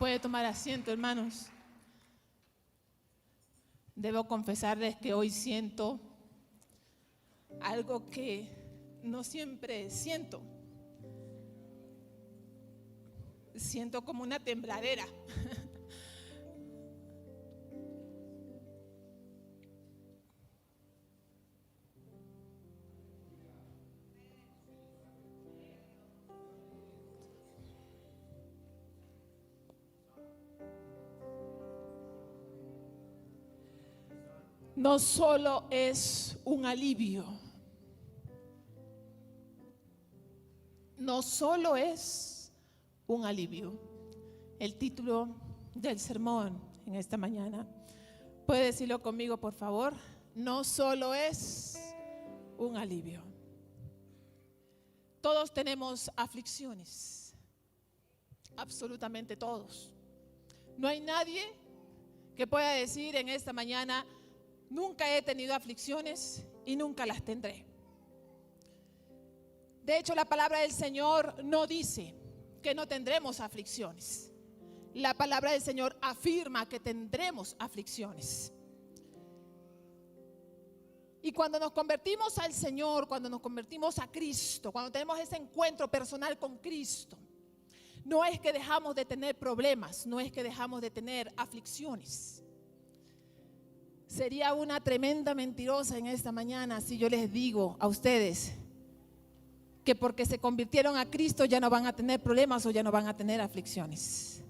Puede tomar asiento, hermanos. Debo confesarles que hoy siento algo que no siempre siento. Siento como una tembladera. No solo es un alivio, no solo es un alivio. El título del sermón en esta mañana, ¿puede decirlo conmigo, por favor? No solo es un alivio. Todos tenemos aflicciones, absolutamente todos. No hay nadie que pueda decir en esta mañana: nunca he tenido aflicciones y nunca las tendré. De hecho, la palabra del Señor no dice que no tendremos aflicciones. La palabra del Señor afirma que tendremos aflicciones. Y cuando nos convertimos al Señor, cuando nos convertimos a Cristo, cuando tenemos ese encuentro personal con Cristo, no es que dejamos de tener problemas, no es que dejamos de tener aflicciones. Sería una tremenda mentirosa en esta mañana si yo les digo a ustedes que porque se convirtieron a Cristo ya no van a tener problemas o ya no van a tener aflicciones.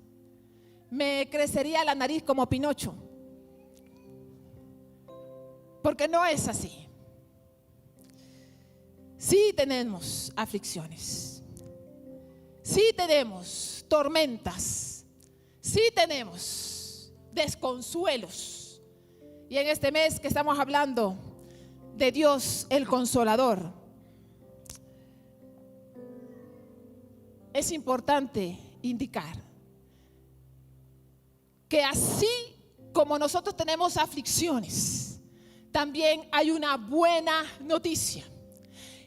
Me crecería la nariz como Pinocho, porque no es así. Sí tenemos aflicciones, sí tenemos tormentas, sí tenemos desconsuelos. Y en este mes que estamos hablando de Dios el Consolador, es importante indicar que así como nosotros tenemos aflicciones, también hay una buena noticia.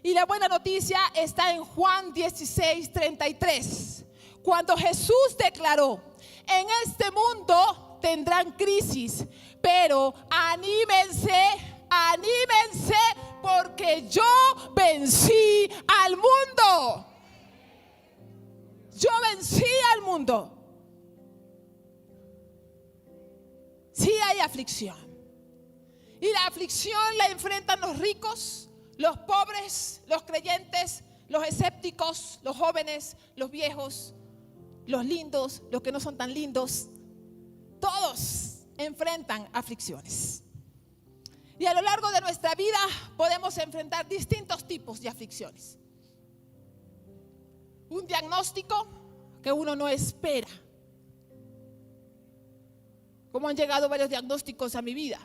Y la buena noticia está en Juan 16:33, cuando Jesús declaró: en este mundo tendrán crisis, pero anímense, anímense, porque yo vencí al mundo. Yo vencí al mundo. Sí hay aflicción. Y la aflicción la enfrentan los ricos, los pobres, los creyentes, los escépticos, los jóvenes, los viejos, los lindos, los que no son tan lindos. Todos enfrentan aflicciones. Y a lo largo de nuestra vida podemos enfrentar distintos tipos de aflicciones. Un diagnóstico que uno no espera. Como han llegado varios diagnósticos a mi vida.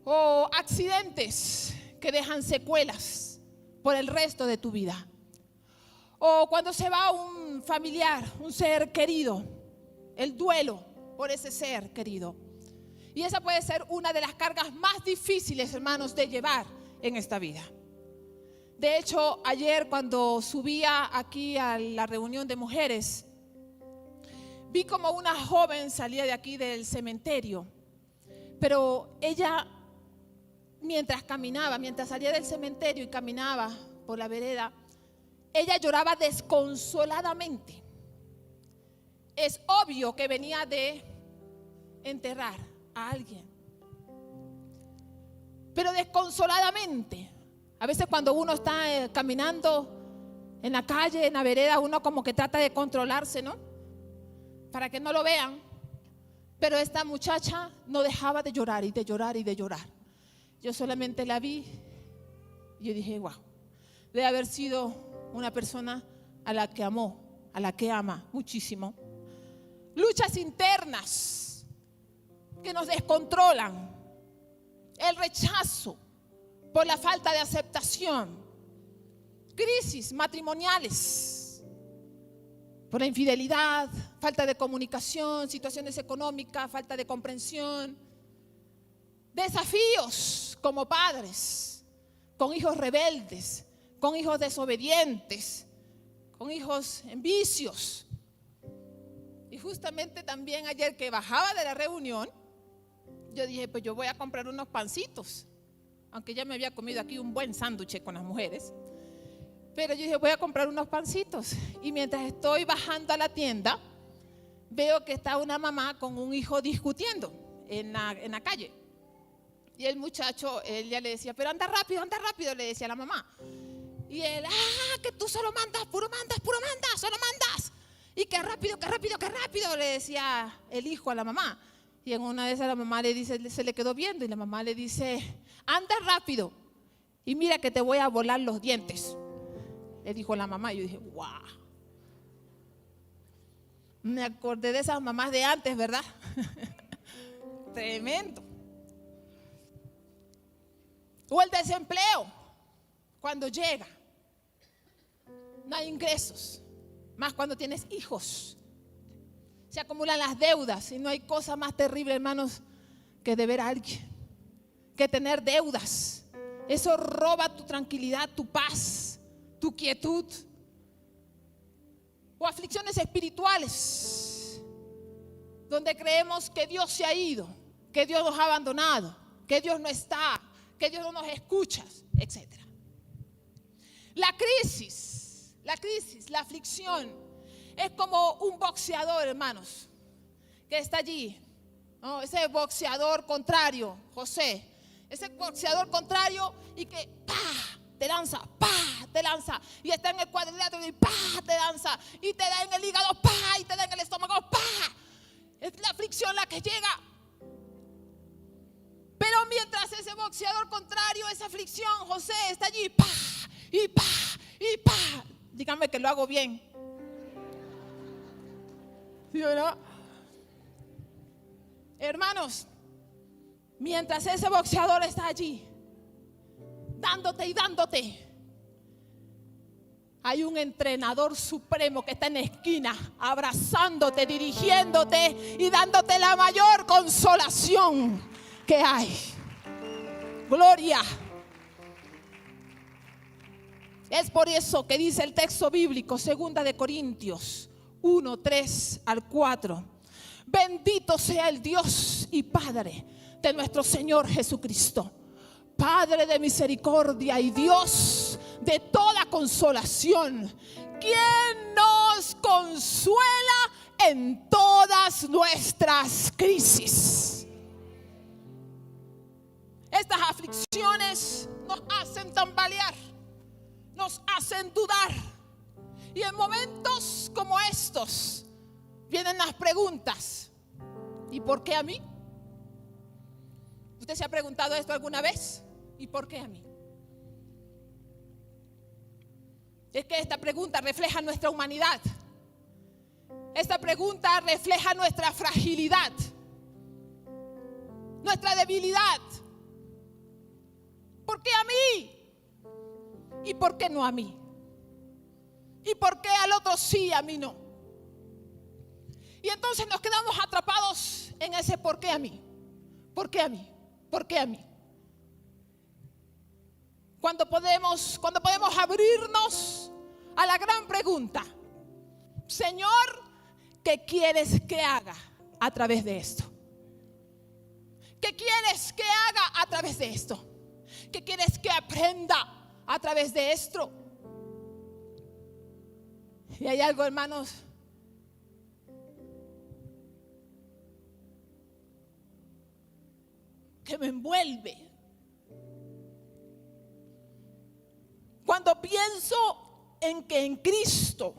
O accidentes que dejan secuelas por el resto de tu vida. O cuando se va un familiar, un ser querido, el duelo por ese ser querido. Y esa puede ser una de las cargas más difíciles, hermanos, de llevar en esta vida. De hecho, ayer cuando subía aquí a la reunión de mujeres, vi como una joven salía de aquí del cementerio, pero ella mientras caminaba, mientras salía del cementerio y caminaba por la vereda, ella lloraba desconsoladamente. Es obvio que venía de enterrar a alguien, pero desconsoladamente. A veces cuando uno está caminando en la calle, en la vereda, uno como que trata de controlarse, ¿no? Para que no lo vean. Pero esta muchacha no dejaba de llorar y de llorar y de llorar. Yo solamente la vi y yo dije: wow, debe haber sido una persona a la que amó, a la que ama muchísimo. Luchas internas que nos descontrolan. El rechazo por la falta de aceptación. Crisis matrimoniales por la infidelidad, falta de comunicación, situaciones económicas, falta de comprensión. Desafíos como padres, con hijos rebeldes, con hijos desobedientes, con hijos en vicios. justamente también ayer que bajaba de la reunión, yo dije, pues yo voy a comprar unos pancitos. Aunque ya me había comido aquí un buen sándwich con las mujeres. Pero yo dije, voy a comprar unos pancitos. Y mientras estoy bajando a la tienda, veo que está una mamá con un hijo discutiendo en la calle. Y el muchacho, ella le decía, pero anda rápido, le decía a la mamá. Y él, que tú solo mandas, puro mandas, solo mandas. Y que rápido, le decía el hijo a la mamá. Y en una de esas la mamá le dice, se le quedó viendo y la mamá le dice, anda rápido y mira que te voy a volar los dientes. Le dijo la mamá y yo dije, wow. Me acordé de esas mamás de antes, ¿verdad? Tremendo. O el desempleo, cuando llega, no hay ingresos, más cuando tienes hijos. Se acumulan las deudas y no hay cosa más terrible, hermanos, que deber a alguien, que tener deudas. Eso roba tu tranquilidad, tu paz, tu quietud. O aflicciones espirituales, donde creemos que Dios se ha ido, que Dios nos ha abandonado, que Dios no está, que Dios no nos escucha, etc. La crisis, la aflicción, es como un boxeador, hermanos, que está allí, ¿no? Ese boxeador contrario, José, ese boxeador contrario y que te lanza, y está en el cuadrilátero y te lanza, y te da en el hígado, y te da en el estómago, es la aflicción la que llega. Pero mientras ese boxeador contrario, esa aflicción, José está allí, y díganme que lo hago bien. ¿Sí o no? Hermanos, mientras ese boxeador está allí, dándote, hay un entrenador supremo que está en la esquina, abrazándote, dirigiéndote y dándote la mayor consolación que hay. Gloria. Es por eso que dice el texto bíblico, 2 de Corintios 1, 3 al 4. Bendito sea el Dios y Padre de nuestro Señor Jesucristo, Padre de misericordia y Dios de toda consolación, quien nos consuela en todas nuestras crisis. Estas aflicciones nos hacen tambalear, nos hacen dudar. Y en momentos como estos vienen las preguntas. ¿Y por qué a mí? ¿Usted se ha preguntado esto alguna vez? ¿Y por qué a mí? Es que esta pregunta refleja nuestra humanidad. Esta pregunta refleja nuestra fragilidad, nuestra debilidad. ¿Por qué a mí? ¿Y por qué no a mí? ¿Y por qué al otro sí, a mí no? Y entonces nos quedamos atrapados en ese ¿por qué a mí? ¿Por qué a mí? ¿Por qué a mí? Cuando podemos abrirnos a la gran pregunta, Señor, ¿qué quieres que haga a través de esto? ¿Qué quieres que haga a través de esto? ¿Qué quieres que aprenda a través de esto? Y hay algo, hermanos, que me envuelve. Cuando pienso en que en Cristo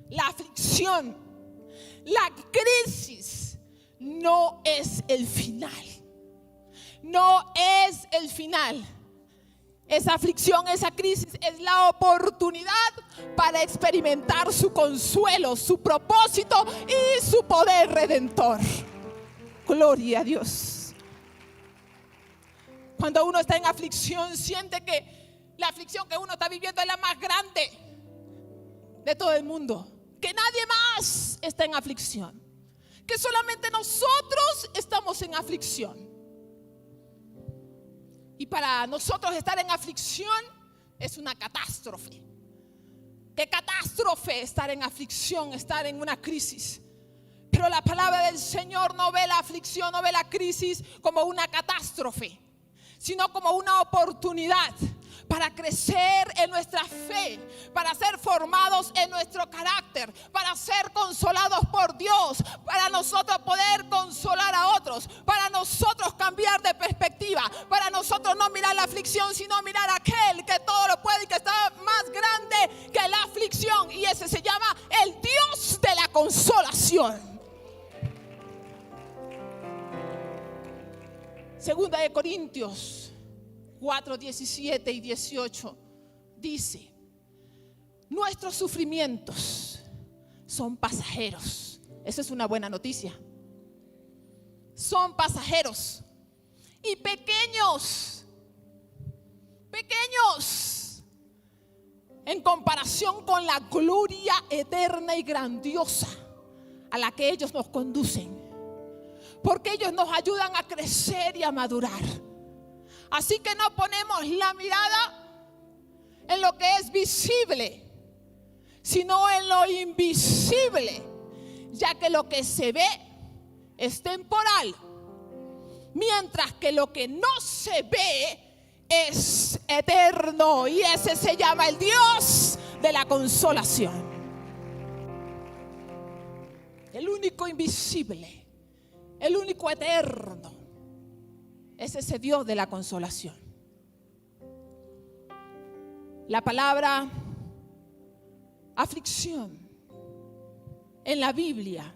la aflicción, la crisis no es el final. No es el final. Esa aflicción, esa crisis es la oportunidad para experimentar su consuelo, su propósito y su poder redentor. Gloria a Dios. Cuando uno está en aflicción, siente que la aflicción que uno está viviendo es la más grande de todo el mundo. Que nadie más está en aflicción. Que solamente nosotros estamos en aflicción. Y para nosotros estar en aflicción es una catástrofe. ¿Qué catástrofe estar en aflicción, estar en una crisis? Pero la palabra del Señor no ve la aflicción, no ve la crisis como una catástrofe, sino como una oportunidad para crecer en nuestra fe, para ser formados en nuestro carácter, para ser consolados por Dios, para nosotros poder consolar a otros, para nosotros cambiar de perspectiva, para nosotros no mirar la aflicción, sino mirar a aquel que todo lo puede y que está más grande que la aflicción. Y ese se llama el Dios de la consolación. Segunda de Corintios 4, 17 y 18 dice: nuestros sufrimientos son pasajeros. Esa es una buena noticia. Son pasajeros y pequeños en comparación con la gloria eterna y grandiosa a la que ellos nos conducen, porque ellos nos ayudan a crecer y a madurar. Así que no ponemos la mirada en lo que es visible, sino en lo invisible, ya que lo que se ve es temporal, mientras que lo que no se ve es eterno, y ese se llama el Dios de la consolación. El único invisible, el único eterno, es ese Dios de la consolación. La palabra aflicción en la Biblia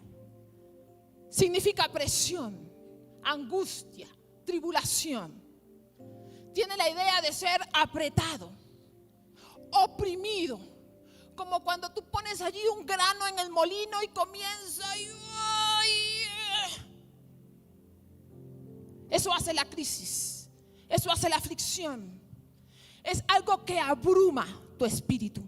significa presión, angustia, tribulación. Tiene la idea de ser apretado, oprimido, como cuando tú pones allí un grano en el molino y comienza y eso hace la crisis, eso hace la aflicción. Es algo que abruma tu espíritu.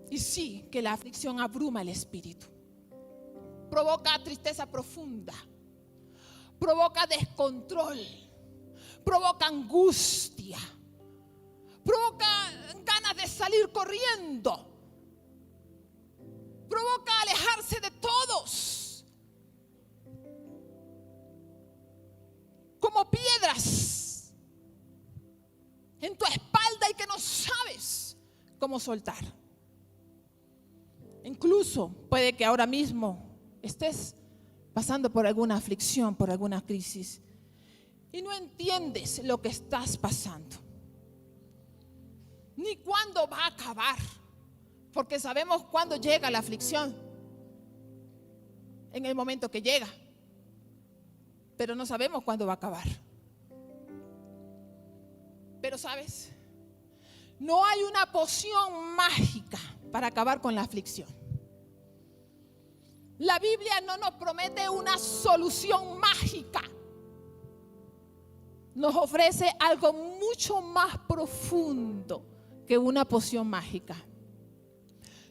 Y sí, que la aflicción abruma el espíritu. Provoca tristeza profunda, provoca descontrol, provoca angustia, provoca ganas de salir corriendo, provoca alejarse de todos, como piedras en tu espalda y que no sabes cómo soltar. Incluso puede que ahora mismo estés pasando por alguna aflicción, por alguna crisis, y no entiendes lo que estás pasando, ni cuándo va a acabar, porque sabemos cuándo llega la aflicción, en el momento que llega, pero no sabemos cuándo va a acabar. Pero ¿sabes? No hay una poción mágica para acabar con la aflicción. La Biblia no nos promete una solución mágica. Nos ofrece algo mucho más profundo que una poción mágica.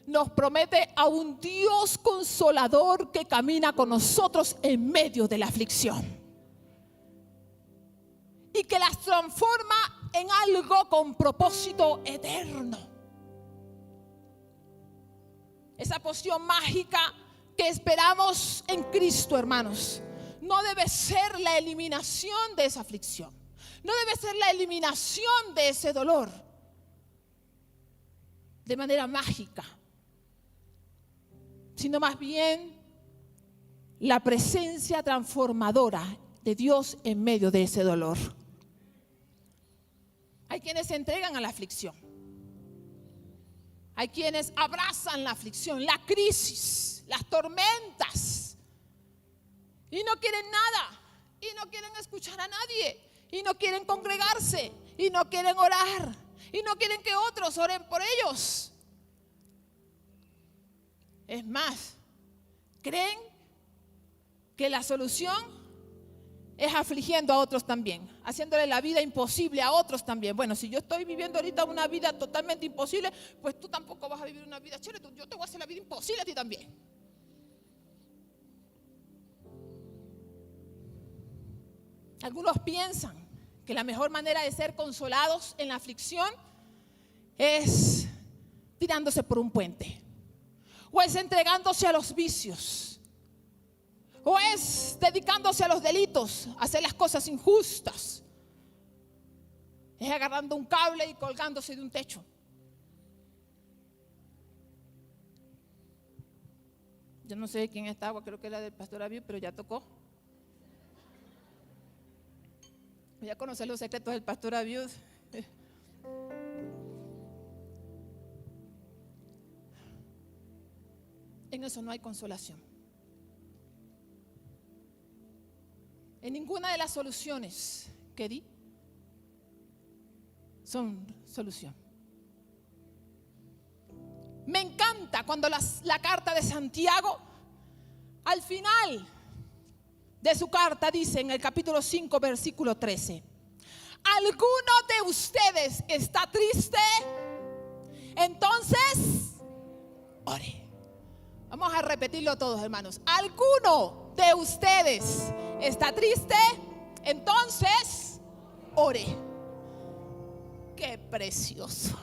Nos promete a un Dios consolador que camina con nosotros en medio de la aflicción y que las transforma en algo con propósito eterno. Esa poción mágica que esperamos en Cristo, hermanos, no debe ser la eliminación de esa aflicción, no debe ser la eliminación de ese dolor de manera mágica, sino más bien la presencia transformadora de Dios en medio de ese dolor. Hay quienes se entregan a la aflicción, hay quienes abrazan la aflicción, la crisis, las tormentas, y no quieren nada, y no quieren escuchar a nadie, y no quieren congregarse, y no quieren orar, y no quieren que otros oren por ellos. Es más, creen que la solución es afligiendo a otros también, haciéndole la vida imposible a otros también. Bueno, si yo estoy viviendo ahorita una vida totalmente imposible, pues tú tampoco vas a vivir una vida chévere, yo te voy a hacer la vida imposible a ti también. Algunos piensan que la mejor manera de ser consolados en la aflicción es tirándose por un puente, o es entregándose a los vicios, o es dedicándose a los delitos, a hacer las cosas injustas, es agarrando un cable y colgándose de un techo. Yo no sé quién estaba, creo que era del pastor Abiud, pero ya tocó. Voy a conocer los secretos del pastor Abiud. En eso no hay consolación. En ninguna de las soluciones que di son solución. Me encanta cuando la carta de Santiago, al final de su carta, dice en el capítulo 5, versículo 13: ¿alguno de ustedes está triste? Entonces, ore. Vamos a repetirlo todos, hermanos. ¿Alguno de ustedes está triste? Entonces, ore. Qué precioso.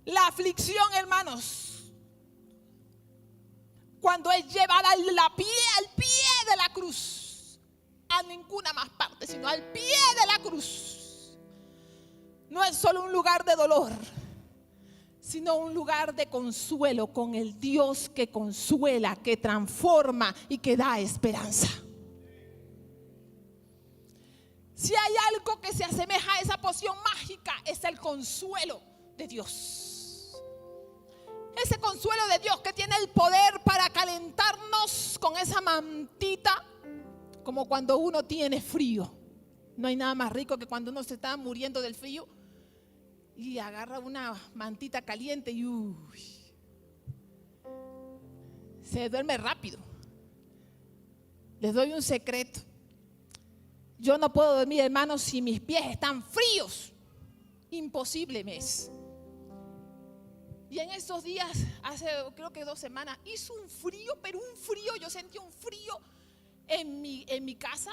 La aflicción, hermanos, cuando es llevada al pie de la cruz, a ninguna más parte, sino al pie de la cruz, no es solo un lugar de dolor, sino un lugar de consuelo con el Dios que consuela, que transforma y que da esperanza. Si hay algo que se asemeja a esa poción mágica, es el consuelo de Dios. Ese consuelo de Dios que tiene el poder para calentarnos con esa mantita, como cuando uno tiene frío. No hay nada más rico que cuando uno se está muriendo del frío y agarra una mantita caliente y se duerme rápido. Les doy un secreto. Yo no puedo dormir, hermanos, si mis pies están fríos. Imposible me es. Y en esos días, hace creo que 2 semanas, hizo un frío, pero un frío, yo sentí un frío en mi casa.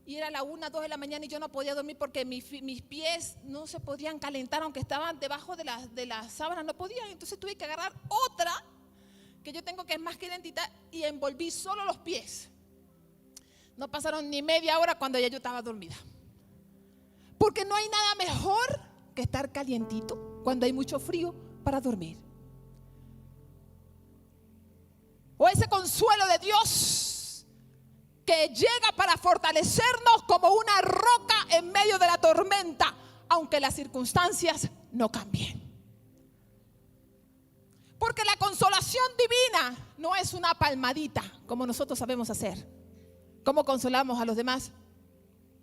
Y era la 1, 2 de la mañana y yo no podía dormir porque mis pies no se podían calentar, aunque estaban debajo de las sábanas, no podían. Entonces tuve que agarrar otra, que yo tengo, que es más calentita, y envolví solo los pies. No pasaron ni media hora cuando ya yo estaba dormida. Porque no hay nada mejor que estar calientito cuando hay mucho frío para dormir. O ese consuelo de Dios que llega para fortalecernos como una roca en medio de la tormenta, aunque las circunstancias no cambien. Porque la consolación divina no es una palmadita como nosotros sabemos hacer. ¿Cómo consolamos a los demás?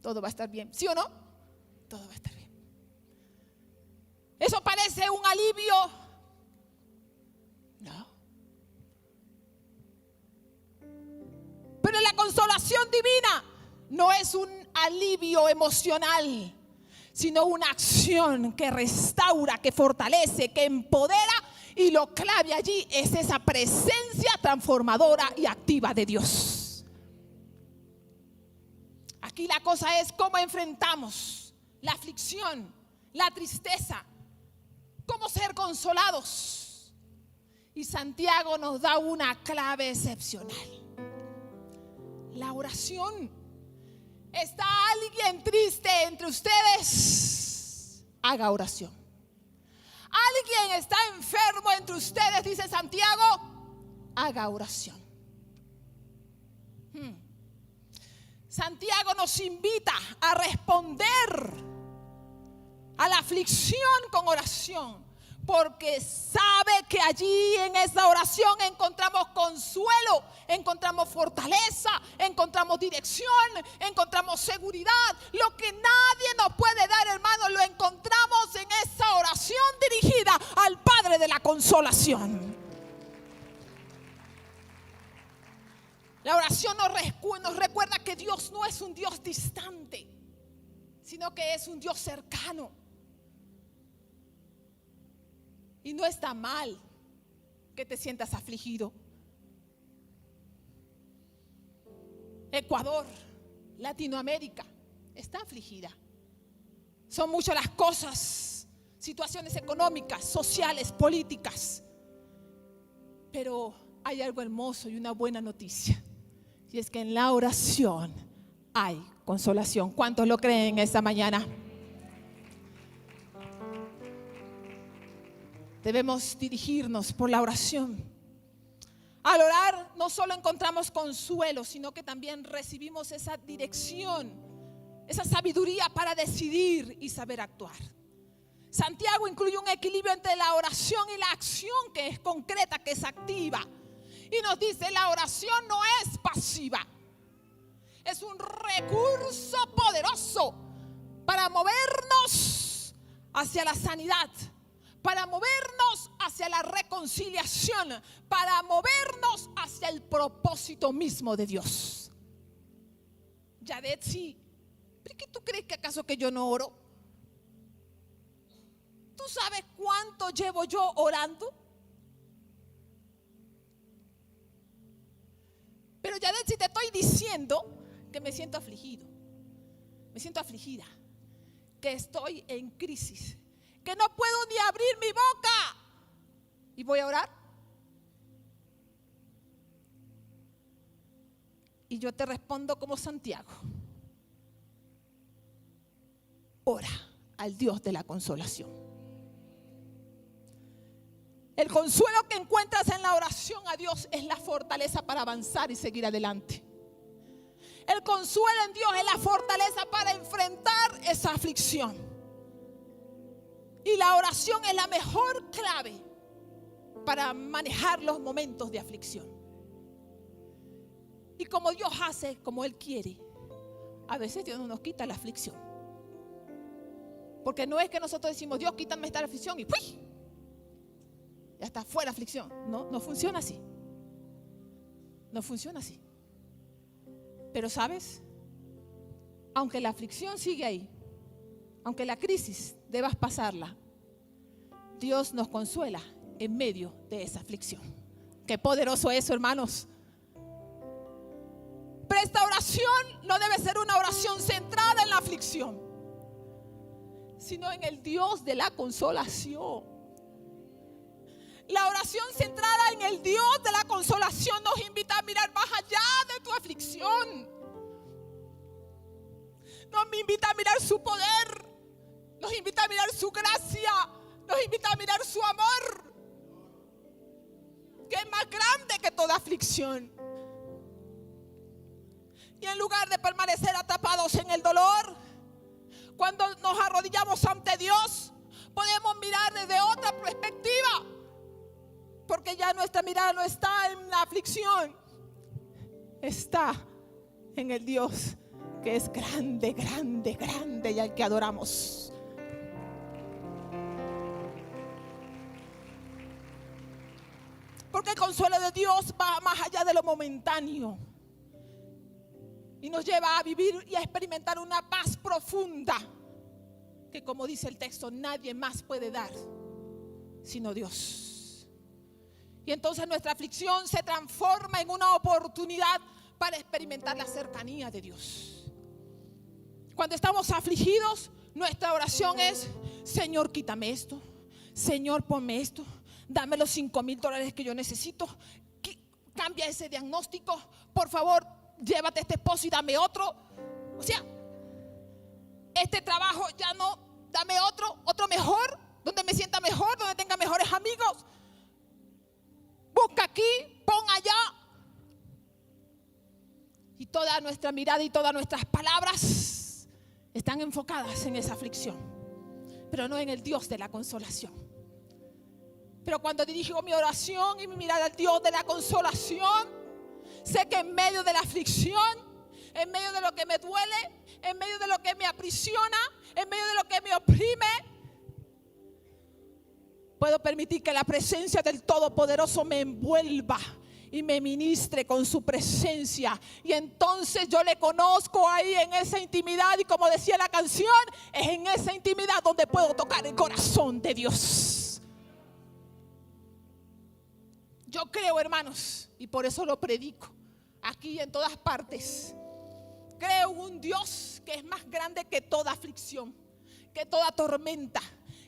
Todo va a estar bien, ¿sí o no? Todo va a estar bien. ¿Eso parece un alivio? No. Pero la consolación divina no es un alivio emocional, sino una acción que restaura, que fortalece, que empodera, y lo clave allí es esa presencia transformadora y activa de Dios. Aquí la cosa es cómo enfrentamos la aflicción, la tristeza, cómo ser consolados. Y Santiago nos da una clave excepcional: la oración. ¿Está alguien triste entre ustedes? Haga oración. ¿Alguien está enfermo entre ustedes? Dice Santiago, haga oración. Santiago nos invita a responder a la aflicción con oración, porque sabe que allí en esa oración encontramos consuelo, encontramos fortaleza, encontramos dirección, encontramos seguridad. Lo que nadie nos puede dar, hermanos, lo encontramos en esa oración dirigida al Padre de la consolación. La oración nos recuerda que Dios no es un Dios distante, sino que es un Dios cercano. Y no está mal que te sientas afligido. Ecuador, Latinoamérica, está afligida. Son muchas las cosas, situaciones económicas, sociales, políticas. Pero hay algo hermoso y una buena noticia, y es que en la oración hay consolación. ¿Cuántos lo creen esta mañana? Debemos dirigirnos por la oración. Al orar no solo encontramos consuelo, sino que también recibimos esa dirección, esa sabiduría para decidir y saber actuar. Santiago incluye un equilibrio entre la oración y la acción, que es concreta, que es activa. Y nos dice: la oración no es pasiva, es un recurso poderoso para movernos hacia la sanidad, para movernos hacia la reconciliación, para movernos hacia el propósito mismo de Dios. Yadet, sí, ¿pero qué tú crees que acaso que yo no oro? ¿Tú sabes cuánto llevo yo orando? Pero Yadet, si te estoy diciendo que me siento afligido, me siento afligida, que estoy en crisis, que no puedo ni abrir mi boca, y voy a orar. Y yo te respondo como Santiago: ora al Dios de la consolación. El consuelo que encuentras en la oración a Dios es la fortaleza para avanzar y seguir adelante. El consuelo en Dios es la fortaleza para enfrentar esa aflicción. Y la oración es la mejor clave para manejar los momentos de aflicción. Y como Dios hace, como Él quiere, a veces Dios no nos quita la aflicción. Porque no es que nosotros decimos: Dios, quítame esta aflicción, y ¡pui! Ya está fuera aflicción. No, no funciona así. No funciona así. Pero ¿sabes? Aunque la aflicción sigue ahí, aunque la crisis debas pasarla, Dios nos consuela en medio de esa aflicción. Qué poderoso eso, hermanos. Pero esta oración no debe ser una oración centrada en la aflicción, sino en el Dios de la consolación. La oración centrada en el Dios de la consolación nos invita a mirar más allá de tu aflicción. Nos invita a mirar su poder, nos invita a mirar su gracia, nos invita a mirar su amor, que es más grande que toda aflicción. Y en lugar de permanecer atrapados en el dolor, cuando nos arrodillamos ante Dios, podemos mirar desde otra perspectiva. Porque ya nuestra mirada no está en la aflicción, está en el Dios que es grande, grande, grande, y al que adoramos. Porque el consuelo de Dios va más allá de lo momentáneo y nos lleva a vivir y a experimentar una paz profunda que, como dice el texto, nadie más puede dar sino Dios. Y entonces nuestra aflicción se transforma en una oportunidad para experimentar la cercanía de Dios. Cuando estamos afligidos, nuestra oración es: Señor, quítame esto. Señor, ponme esto. Dame los $5,000 que yo necesito. Cambia ese diagnóstico. Por favor, llévate a este esposo y dame otro. O sea, este trabajo ya no, dame otro mejor, donde me sienta mejor, donde tenga mejores amigos. Busca aquí, pon allá. Y toda nuestra mirada y todas nuestras palabras están enfocadas en esa aflicción, pero no en el Dios de la consolación. Pero cuando dirijo mi oración y mi mirada al Dios de la consolación, sé que en medio de la aflicción, en medio de lo que me duele, en medio de lo que me aprisiona, en medio de lo que me oprime, puedo permitir que la presencia del Todopoderoso me envuelva y me ministre con su presencia. Y entonces yo le conozco ahí en esa intimidad. Y como decía la canción, es en esa intimidad donde puedo tocar el corazón de Dios. Yo creo, hermanos, y por eso lo predico aquí y en todas partes. Creo en un Dios que es más grande que toda aflicción, que toda tormenta,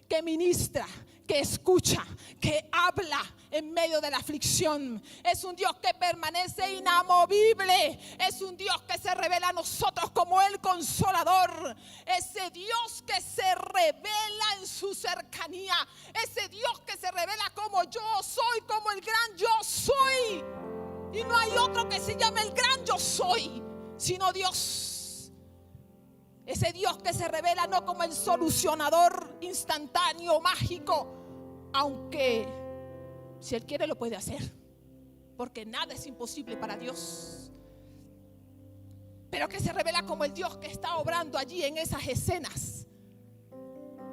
que ministra, que escucha, que habla en medio de la aflicción. Es un Dios que permanece inamovible. Es un Dios que se revela a nosotros como el Consolador. Ese Dios que se revela en su cercanía. Ese Dios que se revela como yo soy, como el gran yo soy. Y no hay otro que se llame el gran yo soy, sino Dios. Ese Dios que se revela no como el solucionador instantáneo, mágico, aunque si Él quiere lo puede hacer, porque nada es imposible para Dios. Pero que se revela como el Dios que está obrando allí en esas escenas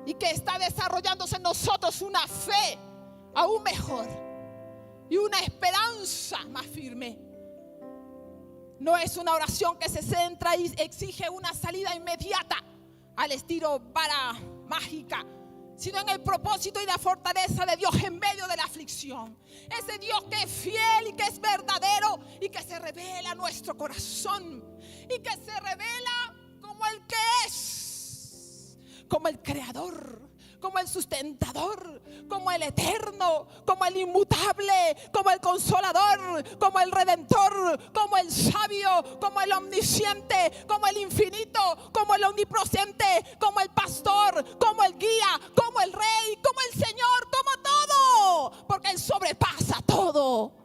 y que está desarrollándose en nosotros una fe aún mejor y una esperanza más firme. No es una oración que se centra y exige una salida inmediata al estilo vara mágica, sino en el propósito y la fortaleza de Dios en medio de la aflicción. Ese Dios que es fiel y que es verdadero y que se revela a nuestro corazón y que se revela como el que es, como el creador, como el sustentador, como el eterno, como el inmutable, como el consolador, como el redentor, como el sabio, como el omnisciente, como el infinito, como el omnipresente, como el pastor, como el guía, como el rey, como el Señor, como todo, porque Él sobrepasa todo.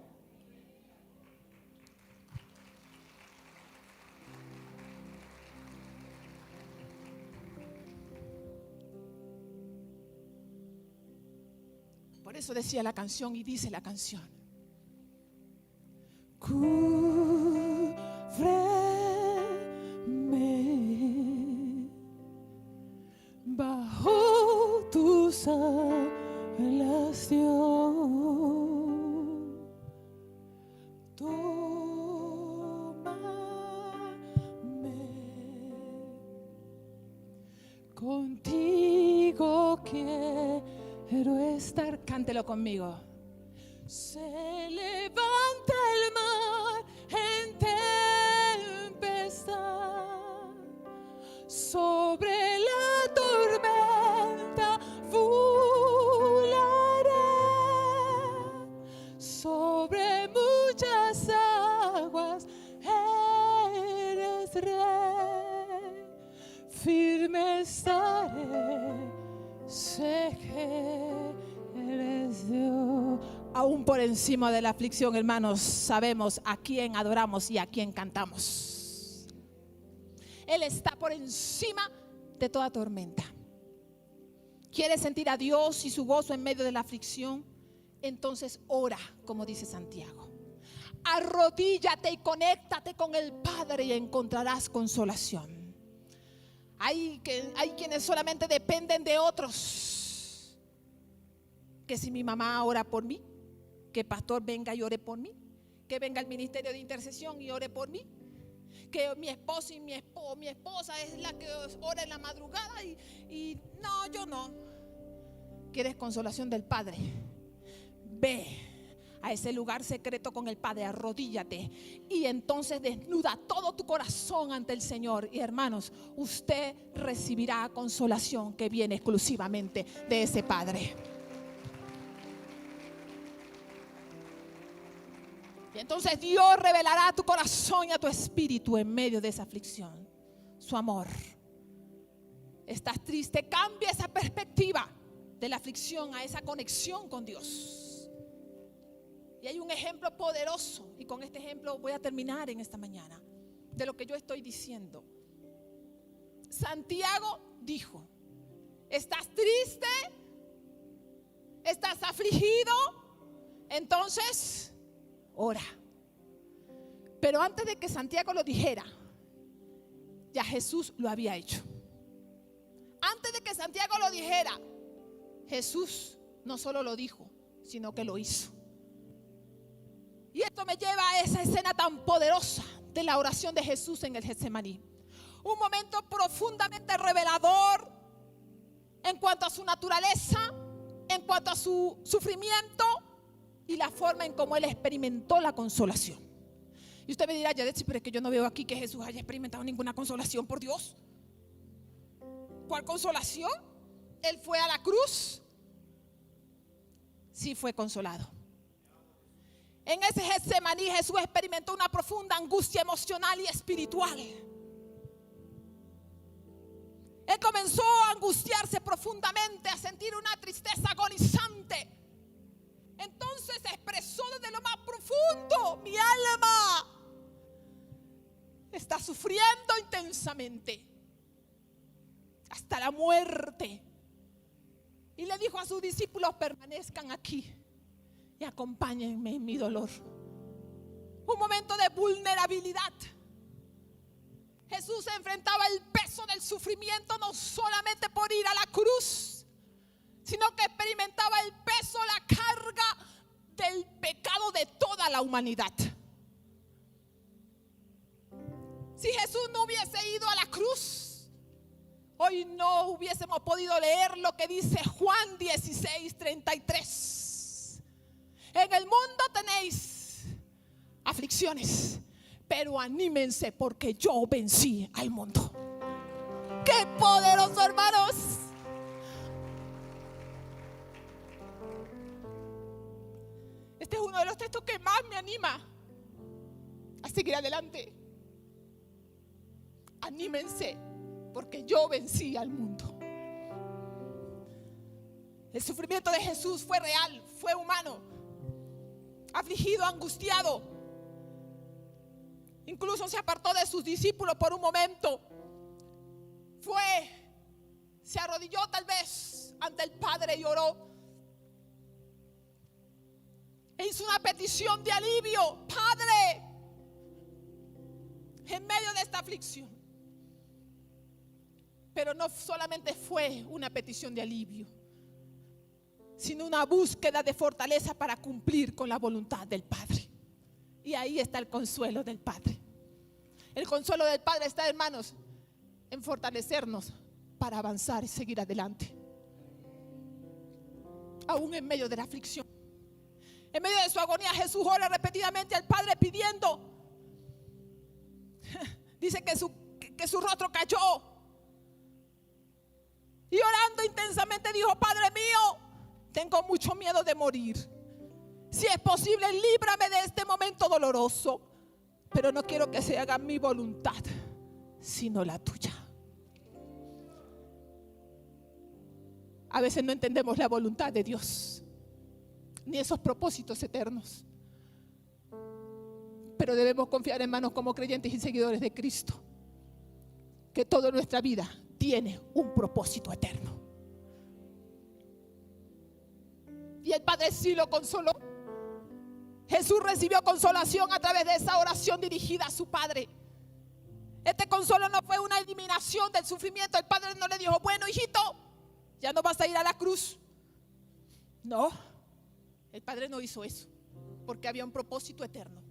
Por eso decía la canción y dice la canción: cúbreme bajo tu salvación, tómame, contigo quiero estar. Cántelo conmigo. Se levanta el mar en tempestad, sobre la tormenta volaré, sobre muchas aguas eres rey, firme estaré, sé que eres Dios. Aún por encima de la aflicción, hermanos, sabemos a quién adoramos y a quién cantamos. Él está por encima de toda tormenta. ¿Quieres sentir a Dios y su gozo en medio de la aflicción? Entonces ora, como dice Santiago. Arrodíllate y conéctate con el Padre y encontrarás consolación. Hay quienes solamente dependen de otros. Que si mi mamá ora por mí, que el pastor venga y ore por mí, que venga el ministerio de intercesión y ore por mí, que mi esposo y mi esposa es la que ora en la madrugada y no, yo no. ¿Quieres consolación del Padre? Ve a ese lugar secreto con el Padre, arrodíllate y entonces desnuda todo tu corazón ante el Señor. Y hermanos, usted recibirá consolación que viene exclusivamente de ese Padre. Y entonces Dios revelará a tu corazón y a tu espíritu en medio de esa aflicción su amor. Estás triste, cambia esa perspectiva de la aflicción a esa conexión con Dios. Y hay un ejemplo poderoso, y con este ejemplo voy a terminar en esta mañana, de lo que yo estoy diciendo. Santiago dijo: ¿estás triste? ¿Estás afligido? Entonces ora. Pero antes de que Santiago lo dijera, ya Jesús lo había hecho. Antes de que Santiago lo dijera, Jesús no solo lo dijo, sino que lo hizo. Y esto me lleva a esa escena tan poderosa de la oración de Jesús en el Getsemaní. Un momento profundamente revelador en cuanto a su naturaleza, en cuanto a su sufrimiento y la forma en cómo Él experimentó la consolación. Y usted me dirá: Yadetsi, pero es que yo no veo aquí que Jesús haya experimentado ninguna consolación, por Dios. ¿Cuál consolación? Él fue a la cruz, sí fue consolado. En ese Getsemaní Jesús experimentó una profunda angustia emocional y espiritual. Él comenzó a angustiarse profundamente, a sentir una tristeza agonizante. Entonces expresó desde lo más profundo: mi alma está sufriendo intensamente hasta la muerte. Y le dijo a sus discípulos: permanezcan aquí y acompáñenme en mi dolor. Un momento de vulnerabilidad. Jesús enfrentaba el peso del sufrimiento no solamente por ir a la cruz, sino que experimentaba el peso, la carga del pecado de toda la humanidad. Si Jesús no hubiese ido a la cruz, hoy no hubiésemos podido leer lo que dice Juan 16:33. En el mundo tenéis aflicciones, pero anímense porque yo vencí al mundo. ¡Qué poderoso, hermanos! Este es uno de los textos que más me anima a seguir adelante. Anímense porque yo vencí al mundo. El sufrimiento de Jesús fue real, fue humano, afligido, angustiado. Incluso se apartó de sus discípulos por un momento. Se arrodilló tal vez ante el Padre y oró. E hizo una petición de alivio: Padre, en medio de esta aflicción. Pero no solamente fue una petición de alivio, sino una búsqueda de fortaleza para cumplir con la voluntad del Padre. Y ahí está el consuelo del Padre. El consuelo del Padre está, hermanos, en fortalecernos para avanzar y seguir adelante. Aún en medio de la aflicción, en medio de su agonía, Jesús ora repetidamente al Padre pidiendo. Dice que su rostro cayó. Y orando intensamente dijo: Padre mío, tengo mucho miedo de morir. Si es posible, líbrame de este momento doloroso, pero no quiero que se haga mi voluntad, sino la tuya. A veces no entendemos la voluntad de Dios, ni esos propósitos eternos. Pero debemos confiar, hermanos, como creyentes y seguidores de Cristo, que toda nuestra vida tiene un propósito eterno. Y el Padre sí lo consoló. Jesús recibió consolación a través de esa oración dirigida a su Padre. Este consuelo no fue una eliminación del sufrimiento. El Padre no le dijo: bueno, hijito, ya no vas a ir a la cruz. No, el Padre no hizo eso, porque había un propósito eterno.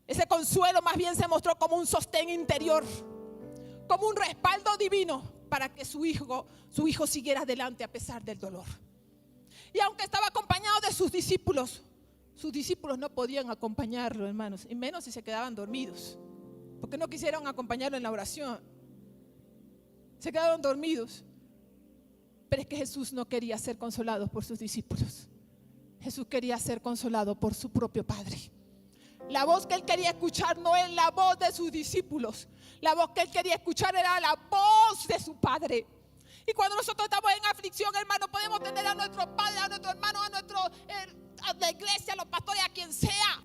Ese consuelo más bien se mostró como un sostén interior, como un respaldo divino para que su hijo siguiera adelante a pesar del dolor. Y aunque estaba acompañado de sus discípulos no podían acompañarlo, hermanos, y menos si se quedaban dormidos, porque no quisieron acompañarlo en la oración. Se quedaron dormidos. Pero es que Jesús no quería ser consolado por sus discípulos. Jesús quería ser consolado por su propio Padre. La voz que él quería escuchar no es la voz de sus discípulos. La voz que él quería escuchar era la voz de su Padre. Y cuando nosotros estamos en aflicción, hermano, podemos tener a nuestro padre, a nuestro hermano, a la iglesia, a los pastores, a quien sea.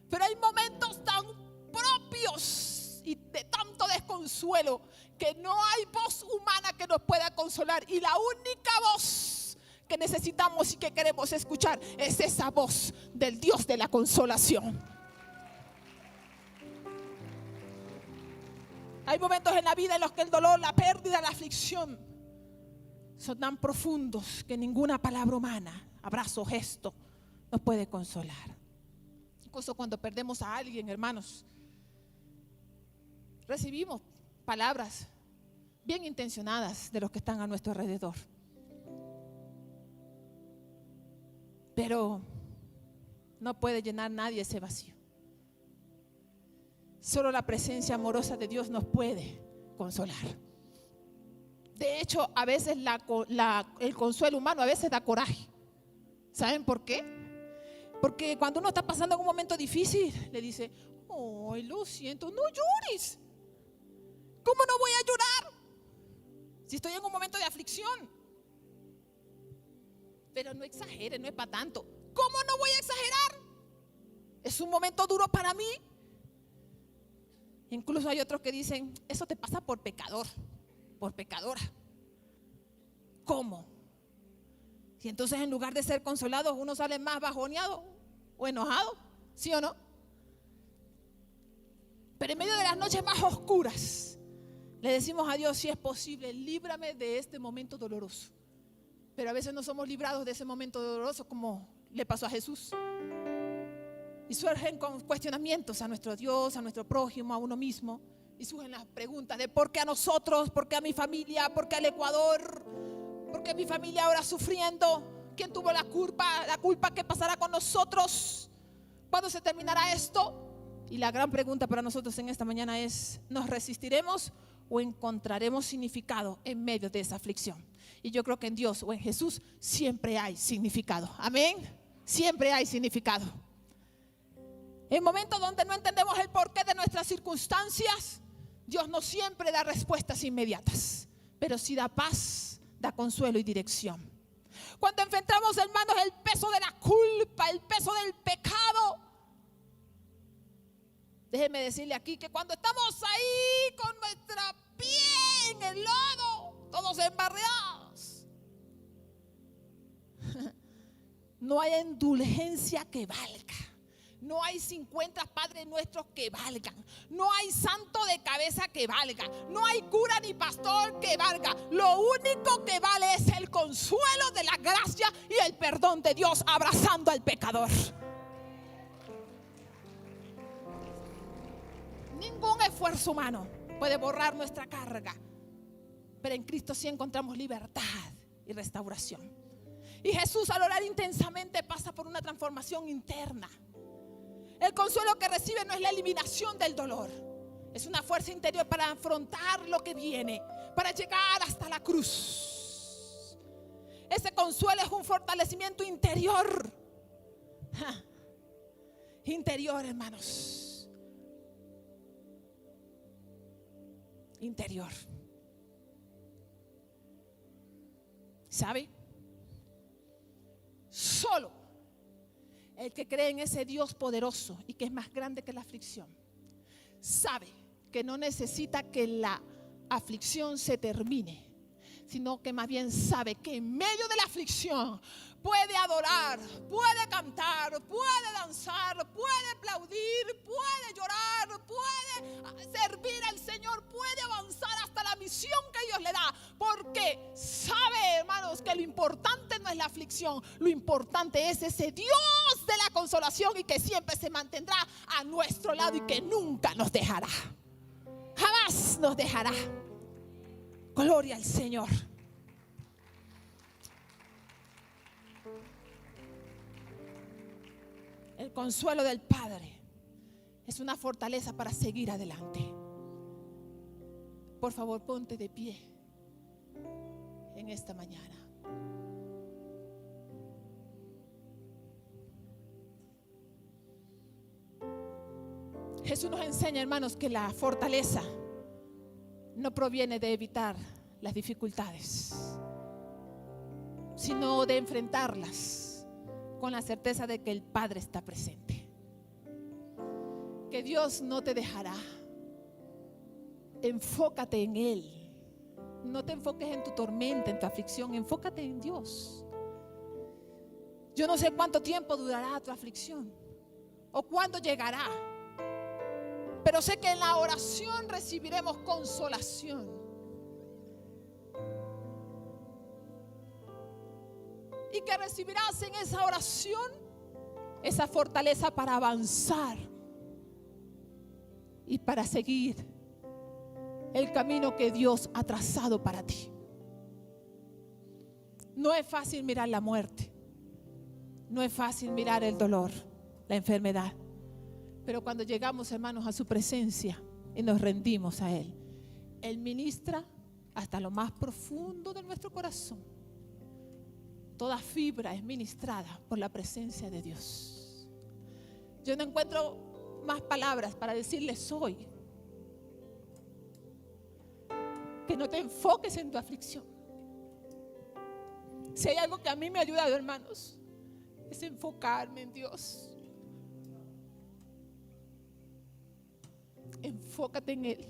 Pero hay momentos tan propios y de tanto desconsuelo que no hay voz humana que nos pueda consolar. Y la única voz que necesitamos y que queremos escuchar es esa voz del Dios de la consolación. Hay momentos en la vida en los que el dolor, la pérdida, la aflicción son tan profundos que ninguna palabra humana, abrazo, gesto, nos puede consolar. Incluso cuando perdemos a alguien, hermanos, recibimos palabras bien intencionadas de los que están a nuestro alrededor. Pero no puede llenar nadie ese vacío. Solo la presencia amorosa de Dios nos puede consolar. De hecho, a veces el consuelo humano a veces da coraje. ¿Saben por qué? Porque cuando uno está pasando en un momento difícil, le dice, oh, lo siento, no llores. ¿Cómo no voy a llorar si estoy en un momento de aflicción? Pero no exagere, no es para tanto. ¿Cómo no voy a exagerar? Es un momento duro para mí. Incluso hay otros que dicen, eso te pasa por pecador, por pecadora. ¿Cómo? Y entonces en lugar de ser consolados, uno sale más bajoneado o enojado, ¿sí o no? Pero en medio de las noches más oscuras, le decimos a Dios, si es posible, líbrame de este momento doloroso. Pero a veces no somos librados de ese momento doloroso como le pasó a Jesús. Y surgen con cuestionamientos a nuestro Dios, a nuestro prójimo, a uno mismo. Y surgen las preguntas de por qué a nosotros, por qué a mi familia, por qué al Ecuador, por qué mi familia ahora sufriendo. ¿Quién tuvo la culpa? ¿La culpa qué pasará con nosotros? ¿Cuándo se terminará esto? Y la gran pregunta para nosotros en esta mañana es, ¿nos resistiremos o encontraremos significado en medio de esa aflicción? Y yo creo que en Dios o en Jesús siempre hay significado. Amén. Siempre hay significado. En momentos donde no entendemos el porqué de nuestras circunstancias, Dios no siempre da respuestas inmediatas, pero sí da paz, da consuelo y dirección. Cuando enfrentamos, hermanos, el peso de la culpa, el peso del pecado, déjeme decirle aquí que cuando estamos ahí con nuestra pie en el lodo, todos embarreados, no hay indulgencia que valga. No hay 50 Padres Nuestros que valgan. No hay santo de cabeza que valga. No hay cura ni pastor que valga. Lo único que vale es el consuelo de la gracia y el perdón de Dios abrazando al pecador. Ningún esfuerzo humano puede borrar nuestra carga, pero en Cristo sí encontramos libertad y restauración. Y Jesús, al orar intensamente, pasa por una transformación interna. El consuelo que recibe no es la eliminación del dolor, es una fuerza interior para afrontar lo que viene, para llegar hasta la cruz. Ese consuelo es un fortalecimiento interior. Interior, hermanos. Interior. ¿Sabe? Solo el que cree en ese Dios poderoso y que es más grande que la aflicción, sabe que no necesita que la aflicción se termine, sino que más bien sabe que en medio de la aflicción puede adorar, puede cantar, puede danzar, puede aplaudir, puede llorar, puede servir al Señor, puede avanzar hasta la misión que Dios le da, porque sabe, hermanos, que lo importante no es la aflicción, lo importante es ese Dios de la consolación y que siempre se mantendrá a nuestro lado y que nunca nos dejará, jamás nos dejará. Gloria al Señor. El consuelo del Padre es una fortaleza para seguir adelante. Por favor, ponte de pie en esta mañana. Jesús nos enseña, hermanos, que la fortaleza no proviene de evitar las dificultades, sino de enfrentarlas con la certeza de que el Padre está presente, que Dios no te dejará. Enfócate en Él. No te enfoques en tu tormenta, en tu aflicción. Enfócate en Dios. Yo no sé cuánto tiempo durará tu aflicción o cuándo llegará, pero sé que en la oración recibiremos consolación. Y que recibirás en esa oración esa fortaleza para avanzar y para seguir el camino que Dios ha trazado para ti. No es fácil mirar la muerte, no es fácil mirar el dolor, la enfermedad, pero cuando llegamos, hermanos, a su presencia y nos rendimos a Él, Él ministra hasta lo más profundo de nuestro corazón, toda fibra es ministrada por la presencia de Dios. Yo no encuentro más palabras para decirles hoy que no te enfoques en tu aflicción. Si hay algo que a mí me ha ayudado, hermanos, es enfocarme en Dios. Enfócate en Él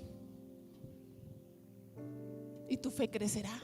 y tu fe crecerá.